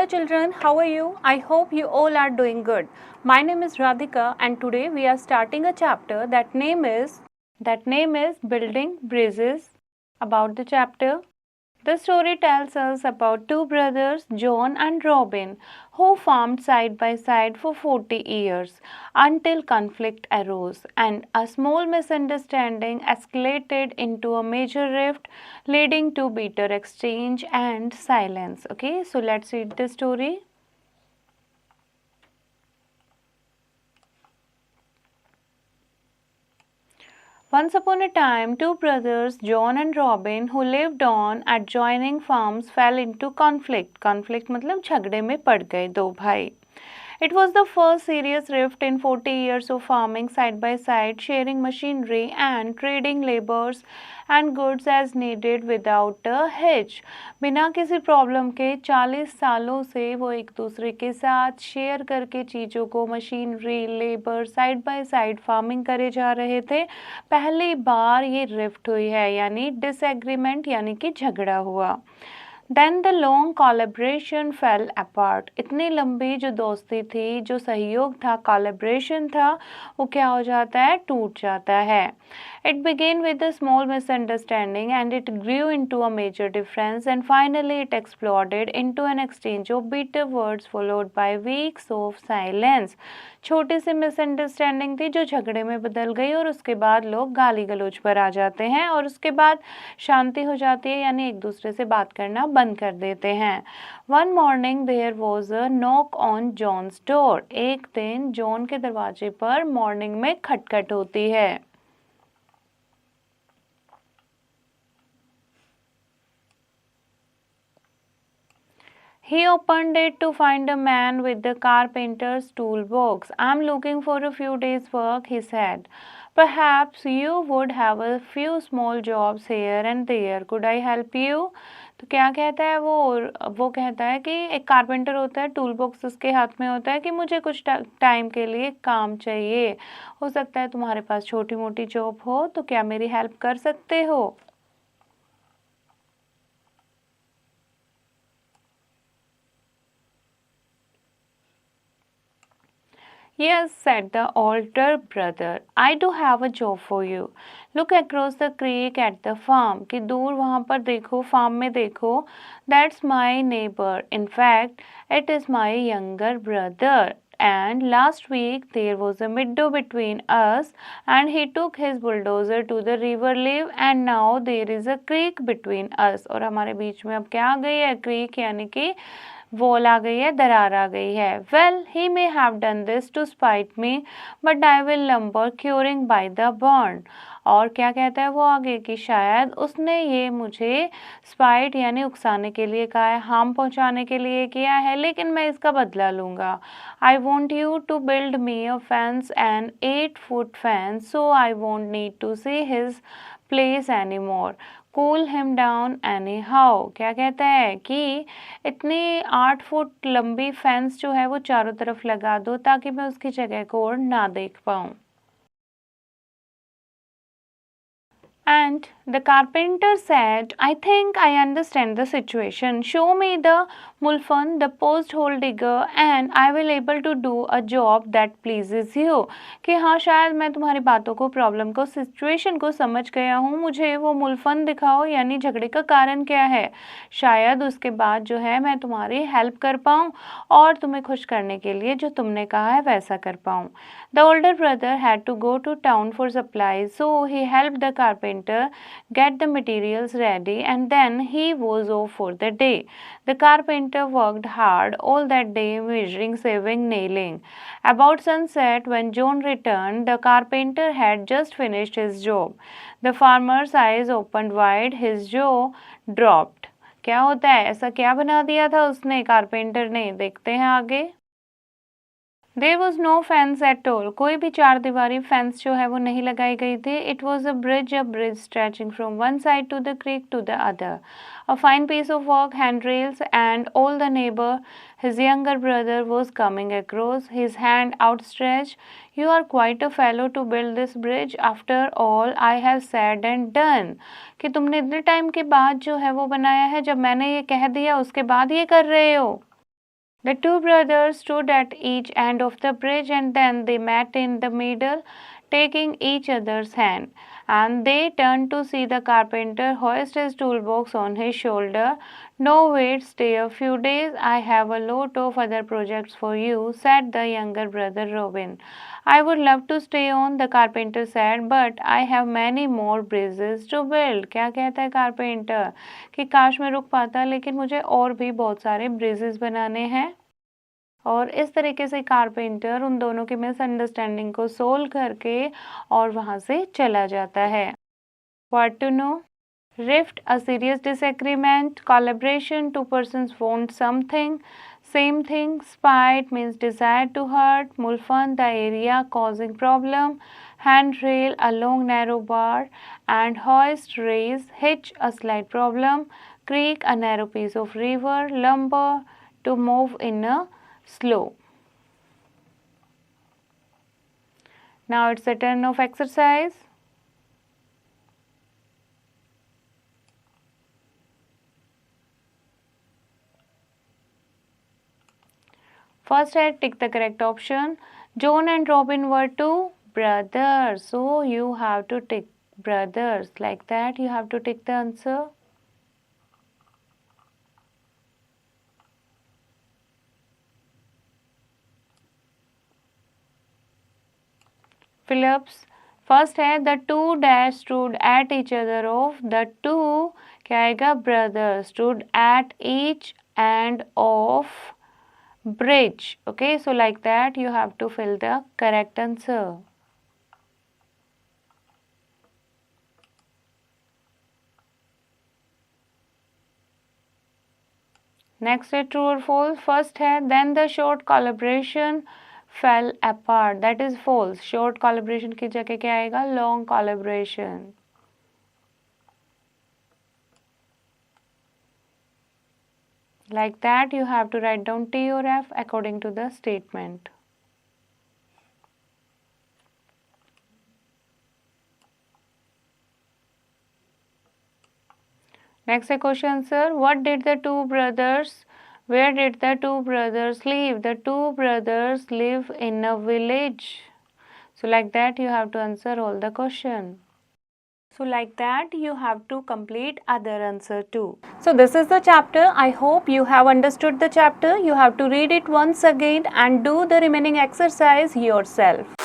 children, how are you? I hope you all are doing good. My name is Radhika and today we are starting a chapter that name is Building Bridges. About the chapter, the story tells us about two brothers, John and Robin, who farmed side by side for 40 years until conflict arose and a small misunderstanding escalated into a major rift, leading to bitter exchange and silence. Okay, so let's read the story. Once upon a time, two brothers, John and Robin, who lived on adjoining farms, fell into conflict. Conflict मतलब झगड़े में पड़ गए दो भाई. It was the first serious rift in 40 years of farming side by side, sharing machinery and trading labors and goods as needed without a hitch. बिना किसी problem के 40 सालों से वो एक दूसरे के साथ शेयर करके चीज़ों को, machinery, labour side by side farming करे जा रहे थे. पहली बार ये रिफ्ट हुई है, यानी डिसएग्रीमेंट, यानी कि झगड़ा हुआ. Then the long collaboration fell apart. इतनी लंबी जो दोस्ती थी, जो सहयोग था, collaboration था, वो क्या हो जाता है? टूट जाता है. It began with a small misunderstanding and it grew into a major difference and finally it exploded into an exchange of bitter words followed by weeks of silence. छोटी सी मिसअंडरस्टैंडिंग थी जो झगड़े में बदल गई और उसके बाद लोग गाली गलौज पर आ जाते हैं और उसके बाद शांति हो जाती है, यानी एक दूसरे से बात करना बंद कर देते हैं. One morning there was a knock on John's door. एक दिन जॉन के दरवाजे पर मॉर्निंग में खटखट होती है. He opened it to find a man with the carpenter's toolbox. I'm looking for a few days' work, he said. Perhaps you would have a few small jobs here and there. Could I help you? तो क्या कहता है वो कहता है कि एक carpenter होता है, टूल बॉक्स उसके हाथ में होता है कि मुझे कुछ टाइम के लिए काम चाहिए. हो सकता है तुम्हारे पास छोटी मोटी जॉब हो, तो क्या मेरी हेल्प कर सकते हो? Yes, said the older brother. I do have a job for you. Look across the creek at the farm. कि दूर वहाँ पर देखो, फार्म में देखो. That's my neighbor. In fact, it is my younger brother. And last week there was a meadow between us and he took his bulldozer to the river lip and now there is a creek between us. और हमारे बीच में अब क्या आ गई है? creek, यानी कि wall आ गई है, दरार आ गई है. Well he may have done this to spite me but I will lumber curing by the burn. और क्या कहता है वो आगे कि शायद उसने ये मुझे स्पाइट यानी उकसाने के लिए कहा है, हार्म पहुंचाने के लिए किया है, लेकिन मैं इसका बदला लूँगा. I want you to build me a fence an 8-foot fence so I won't need to see his place any more. Cool him down anyhow. क्या कहता है कि इतनी 8 फुट लंबी फेंस जो है वो चारों तरफ लगा दो ताकि मैं उसकी जगह को और ना देख पाऊँ. And the carpenter said, I think I understand the situation. Show me the mulfun, the post hole digger, and I will able to do a job that pleases you. कि हाँ, शायद मैं तुम्हारी बातों को, प्रॉब्लम को, सिचुएशन को समझ गया हूँ. मुझे वो मुल्फन दिखाओ, यानी झगड़े का कारण क्या है. शायद उसके बाद जो है मैं तुम्हारी हेल्प कर पाऊँ और तुम्हें खुश करने के लिए जो तुमने कहा है वैसा कर पाऊँ. The older brother had to go to town for supplies, so he helped the carpenter get the materials ready and then he was off for the day. The carpenter worked hard all that day, measuring, saving, nailing. About sunset, when John returned, the carpenter had just finished his job. The farmer's eyes opened wide, his jaw dropped. क्या होता है? ऐसा क्या बना दिया था उसने, carpenter ने? देखते हैं आगे. There was no fence at all. कोई भी चार दीवारी फेंस जो है वो नहीं लगाई गई थी. It was a bridge stretching from one side to the creek to the other. A fine piece of work, hand rails and all the neighbour. His younger brother was coming across, his hand outstretched. You are quite a fellow to build this bridge after all I have said and done. कि तुमने इतने time के बाद जो है वो बनाया है, जब मैंने ये कह दिया उसके बाद ये कर रहे हो. The two brothers stood at each end of the bridge and then they met in the middle, taking each other's hand. And they turned to see the carpenter hoist his toolbox on his shoulder. No, wait, stay a few days. I have a lot of other projects for you, said the younger brother Robin. I would love to stay on, the carpenter said, but I have many more bridges to build. क्या कहता है carpenter कि काश मैं रुक पाता लेकिन मुझे और भी बहुत सारे ब्रिजेस बनाने हैं। और इस तरीके से कारपेंटर उन दोनों की मिसअंडरस्टैंडिंग को सोल्व करके और वहाँ से चला जाता है। What to know? Rift, a serious disagreement. Collaboration, two persons want something. Same thing. Spite means desire to hurt. Mulfan, the area causing problem. Handrail, a long narrow bar. And hoist, raise. Hitch, a slight problem. Creek, a narrow piece of river. Lumber, to move in a slow. Now it's a turn of exercise. First head, tick the correct option. John and Robin were two brothers. So you have to tick brothers. Like that, you have to tick the answer. Phillips. First है the two dash stood at each other of the two क्या आएगा brother stood at each end of bridge. Okay, so like that you have to fill the correct answer. Next है true or false. First है then the short collaboration fell apart. That is false. Short collaboration की जगह क्या आएगा long collaboration. Like that you have to write down T or F according to the statement. Next question answer. What did the two brothers Where did the two brothers live? The two brothers live in a village. So like that you have to answer all the question. So like that you have to complete other answer too. So this is the chapter. I hope you have understood the chapter. You have to read it once again and do the remaining exercise yourself.